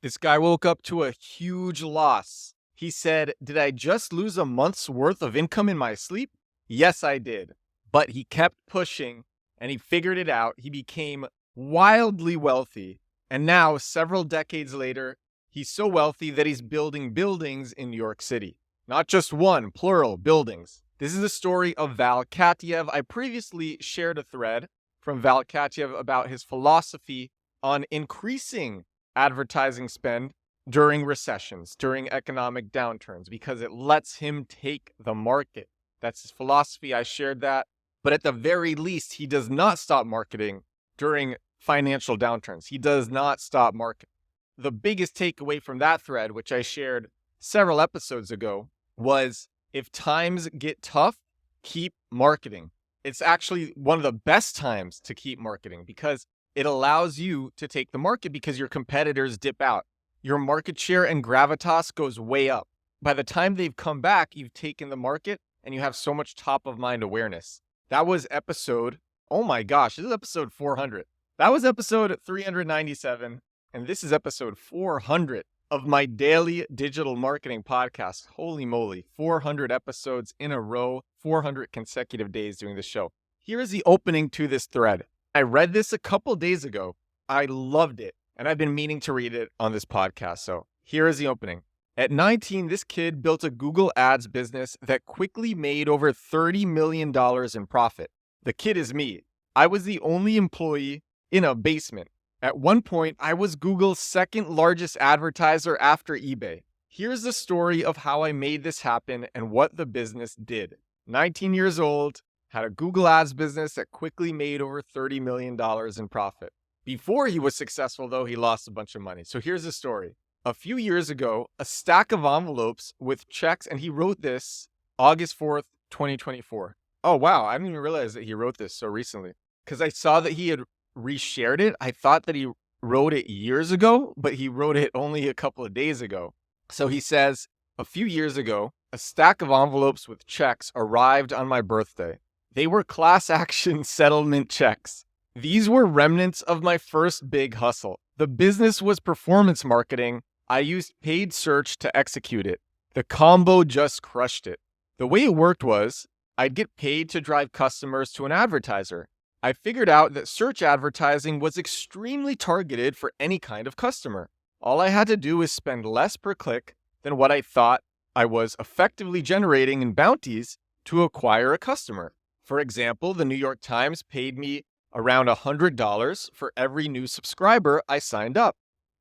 This guy woke up to a huge loss. He said, "Did I just lose a month's worth of income in my sleep?" Yes, I did. But he kept pushing and he figured it out. He became wildly wealthy. And now, several decades later, he's so wealthy that he's building buildings in New York City. Not just one, plural buildings. This is the story of Val Katayev. I previously shared a thread from Val Katayev about his philosophy on increasing advertising spend during recessions, during economic downturns, because it lets him take the market. That's his philosophy. I shared that. But at the very least, he does not stop marketing during financial downturns. He does not stop marketing. The biggest takeaway from that thread, which I shared several episodes ago, was if times get tough, keep marketing. It's actually one of the best times to keep marketing because it allows you to take the market because your competitors dip out. Your market share and gravitas goes way up. By the time they've come back, you've taken the market and you have so much top of mind awareness. That was episode, oh my gosh, this is episode 400. That was episode 397, and this is episode 400 of my daily digital marketing podcast. Holy moly, 400 episodes in a row, 400 consecutive days doing this show. Here is the opening to this thread. I read this a couple days ago. I loved it, and I've been meaning to read it on this podcast. So here is the opening. At 19, this kid built a Google Ads business that quickly made over $30 million in profit. The kid is me. I was the only employee in a basement. At one point, I was Google's second largest advertiser after eBay. Here's the story of how I made this happen and what the business did. 19 years old, had a Google Ads business that quickly made over $30 million in profit. Before he was successful, though, he lost a bunch of money. So here's the story. A few years ago, a stack of envelopes with checks, and he wrote this August 4th, 2024. Oh, wow. I didn't even realize that he wrote this so recently because I saw that he had reshared it. I thought that he wrote it years ago, but he wrote it only a couple of days ago. So he says, a few years ago, a stack of envelopes with checks arrived on my birthday. They were class action settlement checks. These were remnants of my first big hustle. The business was performance marketing. I used paid search to execute it. The combo just crushed it. The way it worked was, I'd get paid to drive customers to an advertiser. I figured out that search advertising was extremely targeted for any kind of customer. All I had to do was spend less per click than what I thought I was effectively generating in bounties to acquire a customer. For example, the New York Times paid me around $100 for every new subscriber I signed up.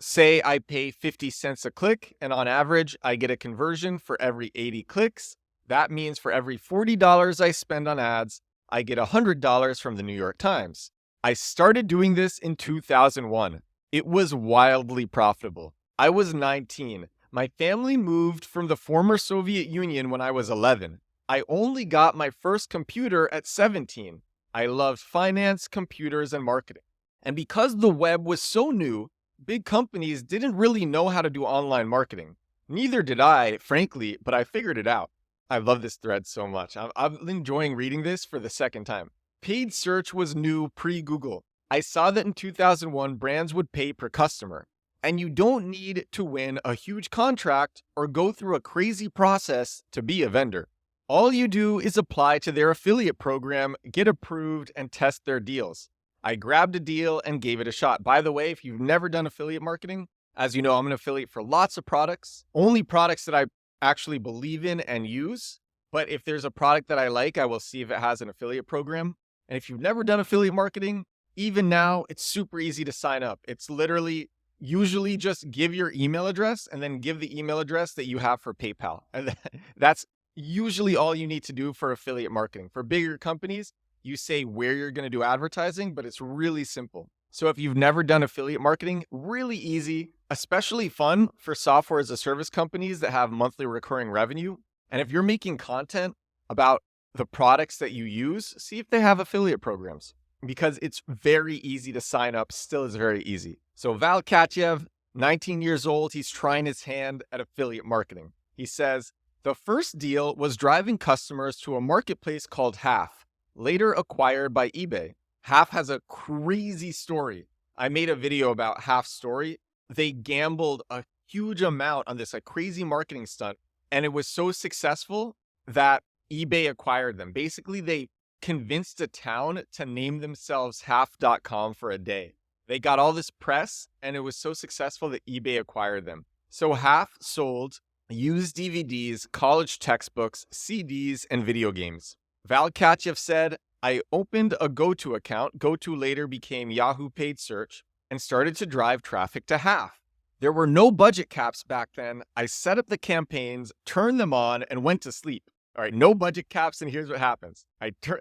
Say I pay 50 cents a click, and on average, I get a conversion for every 80 clicks. That means for every $40 I spend on ads, I get $100 from the New York Times. I started doing this in 2001. It was wildly profitable. I was 19. My family moved from the former Soviet Union when I was 11. I only got my first computer at 17. I loved finance, computers, and marketing. And because the web was so new, big companies didn't really know how to do online marketing. Neither did I, frankly, but I figured it out. I love this thread so much. I'm enjoying reading this for the second time. Paid search was new pre-Google. I saw that in 2001, brands would pay per customer. And you don't need to win a huge contract or go through a crazy process to be a vendor. All you do is apply to their affiliate program, get approved, and test their deals. I grabbed a deal and gave it a shot. By the way, if you've never done affiliate marketing, as you know, I'm an affiliate for lots of products, only products that I actually believe in and use. But if there's a product that I like, I will see if it has an affiliate program. And if you've never done affiliate marketing, even now, it's super easy to sign up. It's literally usually just give your email address and then give the email address that you have for PayPal. And that's usually all you need to do for affiliate marketing. For bigger companies, you say where you're going to do advertising, but it's really simple. So if you've never done affiliate marketing, really easy, especially fun for software as a service companies that have monthly recurring revenue. And if you're making content about the products that you use, see if they have affiliate programs because it's very easy to sign up, still is very easy. So Val Katayev, 19 years old, he's trying his hand at affiliate marketing. He says, the first deal was driving customers to a marketplace called Half, later acquired by eBay. Half has a crazy story. I made a video about Half's story. they gambled a huge amount on this like crazy marketing stunt, and it was so successful that eBay acquired them. Basically, they convinced a town to name themselves half.com for a day. They got all this press, and it was so successful that eBay acquired them. So Half sold used DVDs, college textbooks, CDs, and video games. Val Katayev said, I opened a GoTo account. GoTo later became Yahoo Paid Search and started to drive traffic to Half. There were no budget caps back then. I set up the campaigns, turned them on, and went to sleep. All right, no budget caps, and here's what happens.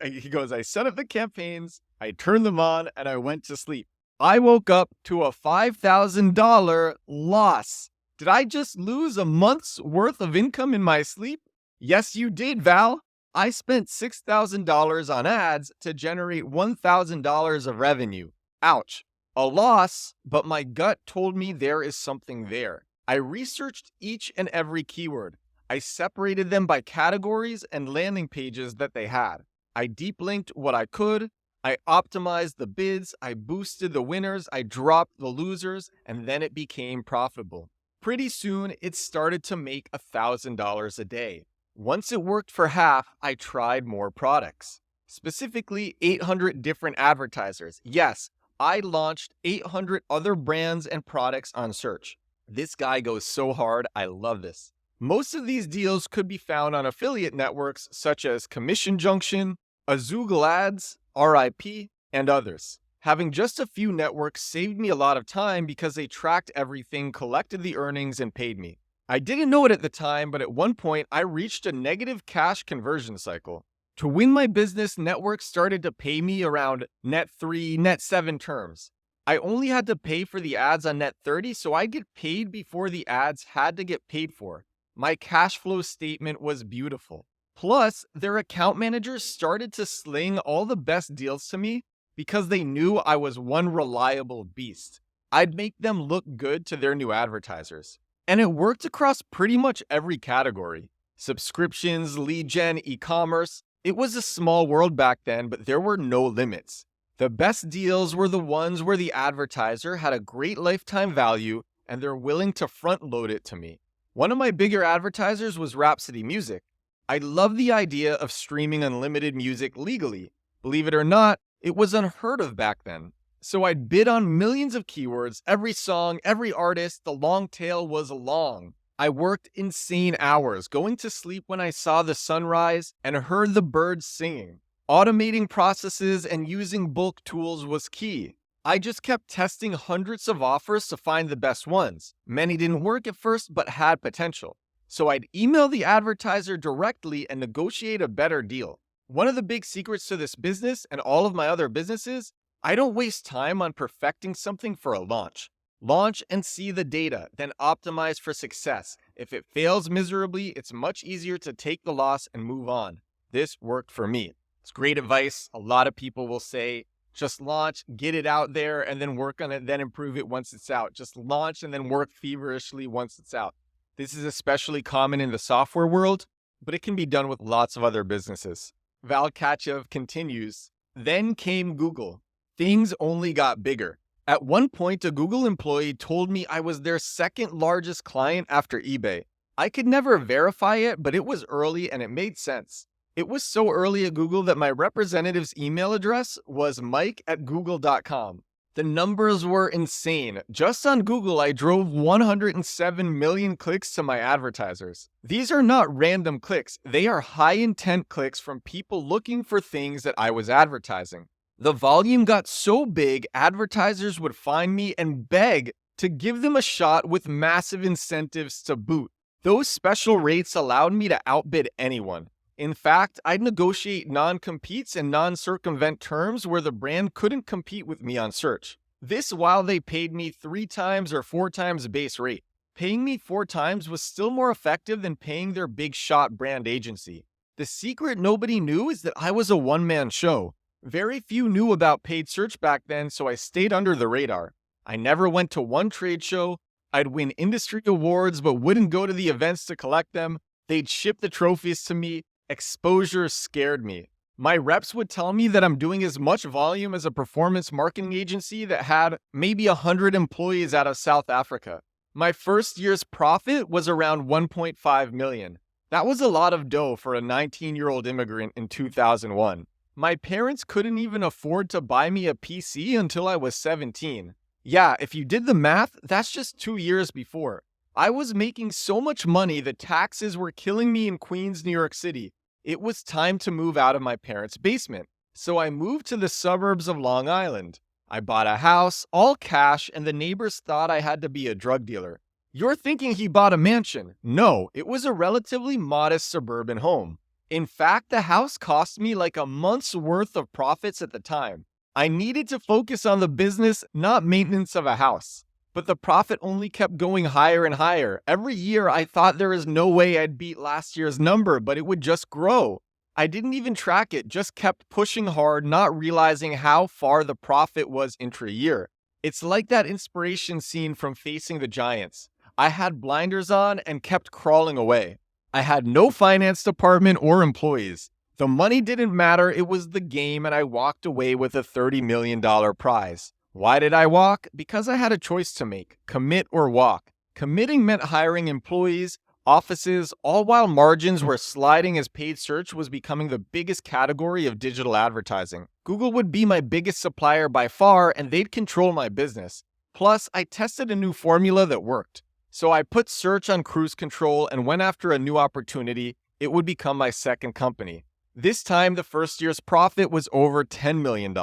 He goes, I set up the campaigns, I turned them on, and I went to sleep. I woke up to a $5,000 loss. Did I just lose a month's worth of income in my sleep? Yes, you did, Val. I spent $6,000 on ads to generate $1,000 of revenue. Ouch. A loss, but my gut told me there is something there. I researched each and every keyword. I separated them by categories and landing pages that they had. I deep linked what I could. I optimized the bids. I boosted the winners. I dropped the losers, and then it became profitable. Pretty soon, it started to make $1,000 a day. Once it worked for Half, I tried more products. Specifically, 800 different advertisers. Yes, I launched 800 other brands and products on search. This guy goes so hard, I love this. Most of these deals could be found on affiliate networks such as Commission Junction, Azoogle Ads, RIP, and others. Having just a few networks saved me a lot of time because they tracked everything, collected the earnings, and paid me. I didn't know it at the time, but at one point I reached a negative cash conversion cycle. To win my business, networks started to pay me around net 3, net 7 terms. I only had to pay for the ads on net 30, so I'd get paid before the ads had to get paid for. My cash flow statement was beautiful. Plus, their account managers started to sling all the best deals to me because they knew I was one reliable beast. I'd make them look good to their new advertisers. And it worked across pretty much every category. Subscriptions, lead gen, e-commerce. It was a small world back then, but there were no limits. The best deals were the ones where the advertiser had a great lifetime value and they're willing to front load it to me. One of my bigger advertisers was Rhapsody Music. I love the idea of streaming unlimited music legally. Believe it or not, it was unheard of back then. So I'd bid on millions of keywords, every song, every artist. The long tail was long. I worked insane hours, going to sleep when I saw the sunrise and heard the birds singing. Automating processes and using bulk tools was key. I just kept testing hundreds of offers to find the best ones. Many didn't work at first, but had potential. So I'd email the advertiser directly and negotiate a better deal. One of the big secrets to this business and all of my other businesses, I don't waste time on perfecting something for a launch. Launch and see the data, then optimize for success. If it fails miserably, it's much easier to take the loss and move on. This worked for me. It's great advice. A lot of people will say, just launch, get it out there, and then work on it, then improve it once it's out. Just launch and then work feverishly once it's out. This is especially common in the software world, but it can be done with lots of other businesses. Val Katayev continues, then came Google. Things only got bigger. At one point, a Google employee told me I was their second largest client after eBay. I could never verify it, but it was early and it made sense. It was so early at Google that my representative's email address was mike@google.com. The numbers were insane. Just on Google, I drove 107 million clicks to my advertisers. These are not random clicks. They are high-intent clicks from people looking for things that I was advertising. The volume got so big, advertisers would find me and beg to give them a shot with massive incentives to boot. Those special rates allowed me to outbid anyone. In fact, I'd negotiate non-competes and non-circumvent terms where the brand couldn't compete with me on search. This while they paid me 3 times or 4 times base rate. Paying me 4 times was still more effective than paying their big shot brand agency. The secret nobody knew is that I was a one-man show. Very few knew about paid search back then, so I stayed under the radar. I never went to one trade show. I'd win industry awards but wouldn't go to the events to collect them. They'd ship the trophies to me. Exposure scared me. My reps would tell me that I'm doing as much volume as a performance marketing agency that had maybe 100 employees out of South Africa. My first year's profit was around 1.5 million. That was a lot of dough for a 19-year-old immigrant in 2001. My parents couldn't even afford to buy me a PC until I was 17. Yeah, if you did the math, that's just 2 years before. I was making so much money that taxes were killing me in Queens, New York City. It was time to move out of my parents' basement. So I moved to the suburbs of Long Island. I bought a house, all cash, and the neighbors thought I had to be a drug dealer. You're thinking he bought a mansion. No, it was a relatively modest suburban home. In fact, the house cost me like a month's worth of profits at the time. I needed to focus on the business, not maintenance of a house. But the profit only kept going higher and higher. Every year, I thought there is no way I'd beat last year's number, but it would just grow. I didn't even track it, just kept pushing hard, not realizing how far the profit was intra-year. It's like that inspiration scene from Facing the Giants. I had blinders on and kept crawling away. I had no finance department or employees. The money didn't matter, it was the game, and I walked away with a $30 million prize. Why did I walk? Because I had a choice to make, commit or walk. Committing meant hiring employees, offices, all while margins were sliding as paid search was becoming the biggest category of digital advertising. Google would be my biggest supplier by far, and they'd control my business. Plus, I tested a new formula that worked. So I put search on cruise control and went after a new opportunity. It would become my second company. This time, the first year's profit was over $10 million.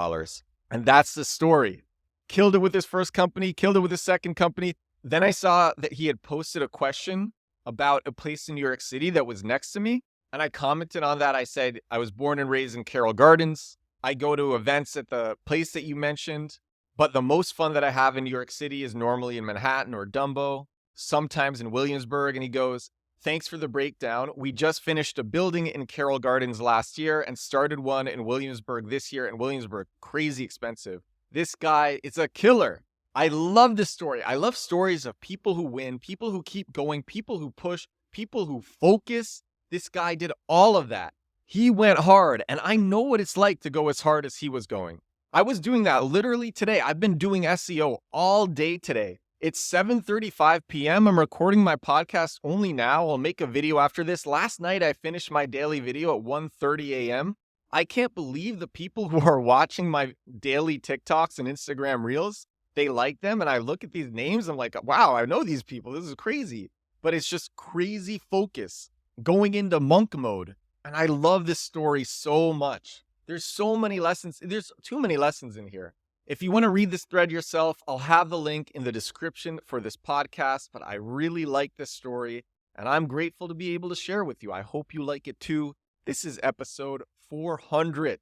And that's the story. Killed it with his first company, killed it with his second company. Then I saw that he had posted a question about a place in New York City that was next to me. And I commented on that. I said, I was born and raised in Carroll Gardens. I go to events at the place that you mentioned. But the most fun that I have in New York City is normally in Manhattan or Dumbo, sometimes in Williamsburg. And he goes, thanks for the breakdown. We just finished a building in Carroll Gardens last year and started one in Williamsburg this year. And Williamsburg, crazy expensive. This guy is a killer. I love this story. I love stories of people who win, people who keep going, people who push, people who focus. This guy did all of that. He went hard, and I know what it's like to go as hard as he was going. I was doing that literally today. I've been doing SEO all day today. It's 7:35 p.m. I'm recording my podcast only now. I'll make a video after this. Last night, I finished my daily video at 1:30 a.m. I can't believe the people who are watching my daily TikToks and Instagram Reels, they like them. And I look at these names, I'm like, wow, I know these people. This is crazy. But it's just crazy focus, going into monk mode. And I love this story so much. There's so many lessons. There's too many lessons in here. If you want to read this thread yourself, I'll have the link in the description for this podcast. But I really like this story, and I'm grateful to be able to share with you. I hope you like it too. This is episode 400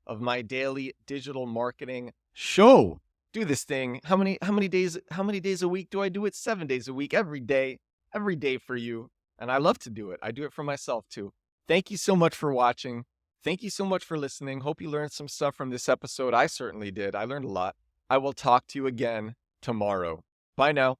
of my daily digital marketing show. Do this thing. How many days a week do I do it? 7 days a week, every day for you. And I love to do it. I do it for myself too. Thank you so much for watching. Thank you so much for listening. Hope you learned some stuff from this episode. I certainly did. I learned a lot. I will talk to you again tomorrow. Bye now.